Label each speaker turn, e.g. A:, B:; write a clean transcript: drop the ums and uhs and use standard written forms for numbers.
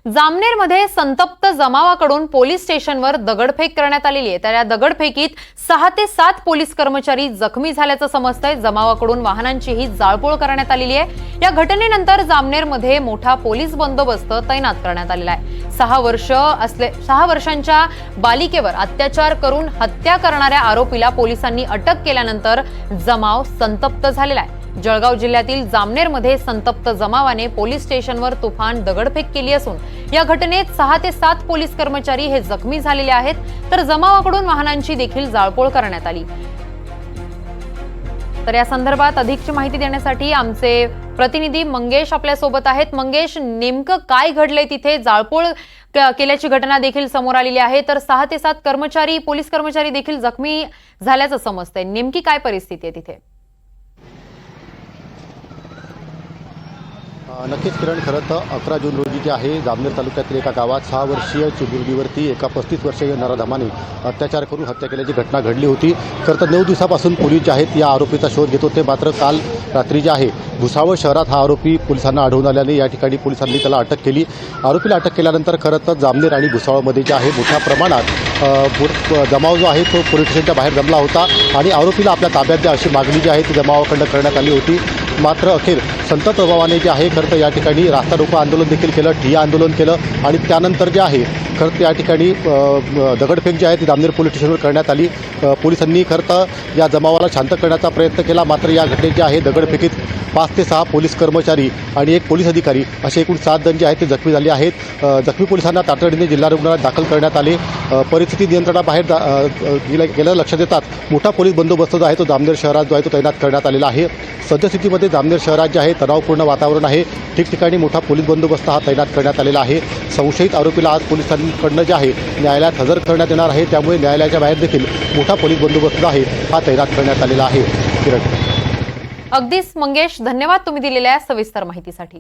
A: जामनेरमध्ये संतप्त जमावाकडून पोलीस स्टेशनवर दगडफेक करण्यात आलेली आहे। तर या दगडफेकीत 6 ते 7 पोलीस कर्मचारी जखमी झाल्याचं समजतंय। जमावाकडून वाहनांचीही जाळपोळ करण्यात आलेली आहे। या घटनेनंतर जामनेरमध्ये मोठा पोलीस बंदोबस्त तैनात करण्यात आलेला आहे। 6 वर्षांच्या बालिकेवर अत्याचार करून हत्या करणाऱ्या आरोपीला पोलिसांनी अटक केल्यानंतर जमाव संतप्त झालेला आहे। जळगाव जिल्ह्यातील जामनेरमध्ये संतप्त जमावाने पोलीस स्टेशनवर तुफान दगडफेक केली असून या घटनेत 6 ते 7 पोलीस कर्मचारी हे जखमी झालेले आहेत। तर जमावाकडून वाहनांची देखील जाळपोळ करण्यात आली। तर या संदर्भात अधिकची माहिती देण्यासाठी आमचे प्रतिनिधी मंगेश आपल्या सोबत आहेत। मंगेश, नेमकं काय घडलंय तिथे? जाळपोळ केल्याची घटना देखील समोर आलेली आहे। तर 6 ते 7 पोलीस कर्मचारी देखील जखमी झाल्याचं समजतंय। नेमकी काय परिस्थिती आहे तिथे?
B: नक्कीच किरण, खरं तर 11 जून रोजी जे आहे जामनेर तालुक्यातील एका गावात 6 वर्षीय चिमुरडीवरती एका 35 वर्षीय नराधमाने अत्याचार करून हत्या केल्याची घटना घडली होती। खरं तर 9 दिवसापासून पोलीस जे आहेत या आरोपीचा शोध घेत होते। मात्र काल रात्री जे आहे भुसावळ शहरात हा आरोपी पोलिसांना आढळून आल्याने या ठिकाणी पोलिसांनी त्याला अटक केली। आरोपीला अटक केल्यानंतर खरं तर जामनेर आणि भुसावळमध्ये जे आहे मोठ्या प्रमाणात जमाव जो आहे तो पोलीस स्टेशनच्या बाहेर जमला होता आणि आरोपीला आपल्या ताब्यात द्या अशी मागणी जी आहे ती जमावाकडून करण्यात आली होती। मात्र अखेर संत प्रभावाने जे आहे खरं तर या ठिकाणी रास्ता रोको आंदोलन देखील केलं, ठिय्या आंदोलन केलं आणि त्यानंतर जे आहे खरं तर या ठिकाणी दगडफेक जी आहे ती जामनेर पोलीस स्टेशनवर करण्यात आली। पोलिसांनी खरं तर या जमावाला शांत करण्याचा प्रयत्न केला। मात्र या घटनेत जे आहे दगडफेकीत 5 ते 6 पोलीस कर्मचारी आणि 1 पोलीस अधिकारी असे एकूण 7 जण जे आहेत ते जखमी झाले आहेत। जखमी पोलिसांना तातडीने जिल्हा रुग्णालयात दाखल करण्यात आले। परिस्थिती नियंत्रणाबाहेर गेलं लक्षात येतात मोठा पोलीस बंदोबस्त जो आहे तो जामनेर शहरात जो आहे तो तैनात करण्यात आलेला आहे। सद्यस्थितीमध्ये जामनेर शहरात जे आहे तणावपूर्ण वातावरण आहे। ठिकठिकाणी मोठा पोलीस बंदोबस्त हा तैनात करण्यात आलेला आहे। संशयित आरोपीला आज पोलिसांकडनं जे आहे न्यायालयात हजर करण्यात येणार आहे। त्यामुळे न्यायालयाच्या बाहेर देखील मोठा पोलीस बंदोबस्त आहे हा तैनात करण्यात आलेला आहे। किरण,
A: अगदीच मंगेश, धन्यवाद तुम्ही दिलेल्या सविस्तर माहितीसाठी।